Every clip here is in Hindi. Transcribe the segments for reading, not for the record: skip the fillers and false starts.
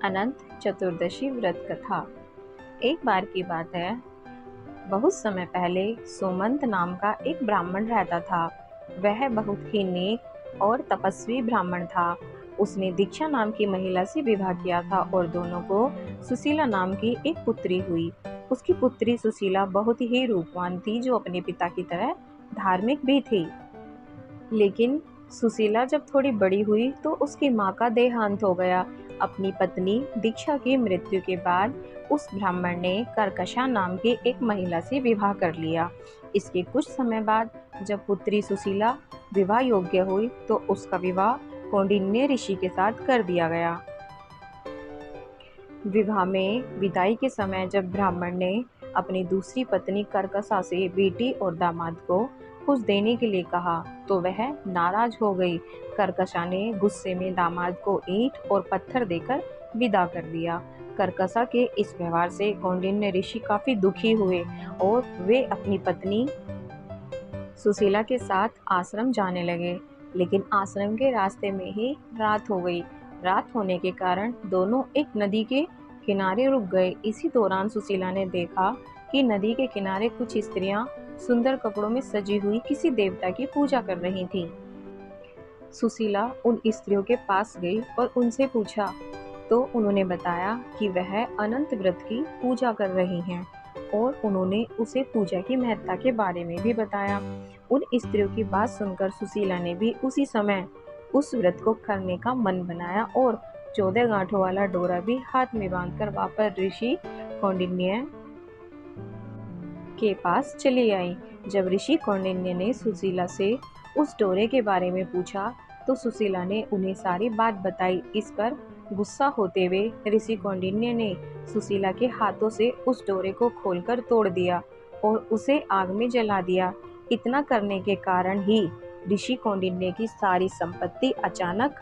अनंत चतुर्दशी व्रत कथा। एक बार की बात है, बहुत समय पहले सुमंत नाम का एक ब्राह्मण रहता था। वह बहुत ही नेक और तपस्वी ब्राह्मण था। उसने दीक्षा नाम की महिला से विवाह किया था और दोनों को सुशीला नाम की एक पुत्री हुई। उसकी पुत्री सुशीला बहुत ही रूपवान थी, जो अपने पिता की तरह धार्मिक भी थी। लेकिन सुशीला जब थोड़ी बड़ी हुई तो उसकी माँ का देहांत हो गया। अपनी पत्नी दीक्षा की मृत्यु के बाद उस ब्राह्मण ने कर्कशा नाम की एक महिला से विवाह कर लिया। इसके कुछ समय बाद जब पुत्री सुशीला विवाह योग्य हुई तो उसका विवाह कौंडिन्य ऋषि के साथ कर दिया गया। विवाह में विदाई के समय जब ब्राह्मण ने अपनी दूसरी पत्नी कर्कशा से बेटी और दामाद को कुछ देने के लिए कहा तो वह नाराज हो गई। कर्कशा ने गुस्से में दामाद को ईंट और पत्थर देकर विदा कर दिया। कर्कशा के इस व्यवहार से कौंडिन्य ऋषि काफी दुखी हुए और वे अपनी पत्नी सुशीला के साथ आश्रम जाने लगे। लेकिन आश्रम के रास्ते में ही रात हो गई। रात होने के कारण दोनों एक नदी के किनारे रुक गए। इसी दौरान सुशीला ने देखा कि नदी के किनारे कुछ स्त्रियां सुंदर कपड़ों में सजी हुई किसी देवता की पूजा कर रही थीं। सुशीला उन स्त्रियों के पास गई और उनसे पूछा तो उन्होंने बताया कि वह अनंत व्रत की पूजा कर रही हैं और उन्होंने उसे पूजा की महत्ता के बारे में भी बताया। उन स्त्रियों की बात सुनकर सुशीला ने भी उसी समय उस व्रत को करने का मन बनाया और 14 गांठों वाला डोरा भी हाथ में बांधकर वापस ऋषि कौंडिन्य के पास चली आई। जब ऋषि कौंडिन्य ने सुशीला से उस डोरे के बारे में पूछा तो सुशीला ने उन्हें सारी बात बताई। इस पर गुस्सा होते हुए ऋषि कौंडिन्य ने सुशीला के हाथों से उस डोरे को खोलकर तोड़ दिया और उसे आग में जला दिया। इतना करने के कारण ही ऋषि कौंडिन्य की सारी संपत्ति अचानक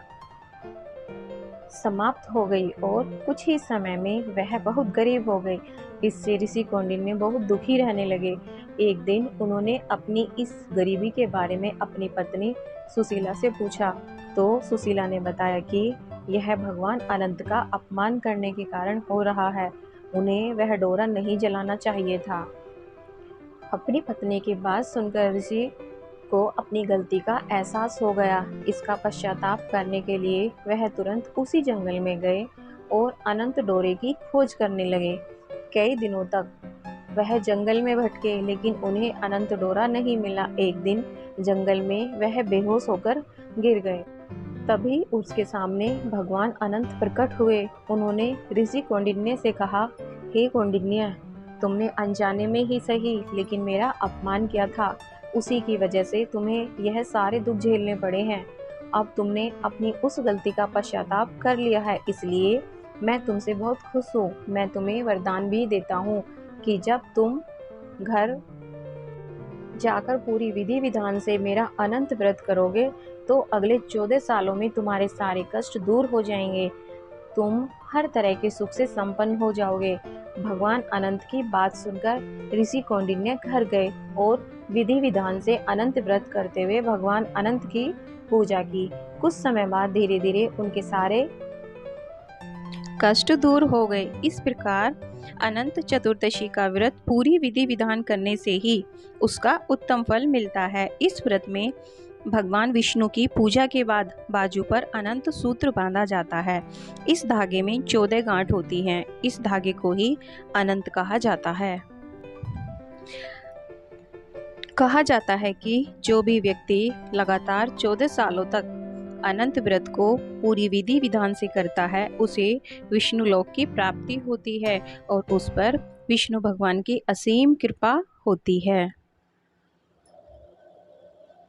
समाप्त हो गई और कुछ ही समय में वह बहुत गरीब हो गई। इससे ऋषि कौंडिन्य बहुत दुखी रहने लगे। एक दिन उन्होंने अपनी इस गरीबी के बारे में अपनी पत्नी सुशीला से पूछा तो सुशीला ने बताया कि यह भगवान अनंत का अपमान करने के कारण हो रहा है। उन्हें वह डोरा नहीं जलाना चाहिए था। अपनी पत्नी की बात सुनकर ऋषि को अपनी गलती का एहसास हो गया। इसका पश्चाताप करने के लिए वह तुरंत उसी जंगल में गए और अनंत डोरे की खोज करने लगे। कई दिनों तक वह जंगल में भटके लेकिन उन्हें अनंत डोरा नहीं मिला। एक दिन जंगल में वह बेहोश होकर गिर गए। तभी उसके सामने भगवान अनंत प्रकट हुए। उन्होंने ऋषि कौंडिन्य से कहा, हे कौंडिन्य, तुमने अनजाने में ही सही लेकिन मेरा अपमान किया था। उसी की वजह से तुम्हें यह सारे दुख झेलने पड़े हैं। अब तुमने अपनी उस गलती का पश्चाताप कर लिया है, इसलिए मैं तुमसे बहुत खुश हूँ। मैं तुम्हें वरदान भी देता हूँ कि जब तुम घर जाकर पूरी विधि विधान से मेरा अनंत व्रत करोगे तो अगले 14 सालों में तुम्हारे सारे कष्ट दूर हो जाएंगे। तुम हर तरह के सुख से संपन्न हो जाओगे। भगवान अनंत की बात सुनकर ऋषि कौंडिन्य घर गए और विधि विधान से अनंत व्रत करते हुए भगवान अनंत की पूजा की। कुछ समय बाद धीरे धीरे उनके सारे कष्ट दूर हो गए। इस प्रकार अनंत चतुर्दशी का व्रत पूरी विधि विधान करने से ही उसका उत्तम फल मिलता है। इस व्रत में भगवान विष्णु की पूजा के बाद बाजू पर अनंत सूत्र बांधा जाता है। इस धागे में 14 गांठ होती हैं। इस धागे को ही अनंत कहा जाता है। कहा जाता है कि जो भी व्यक्ति लगातार 14 सालों तक अनंत व्रत को पूरी विधि विधान से करता है उसे विष्णु लोक की प्राप्ति होती है और उस पर विष्णु भगवान की असीम कृपा होती है।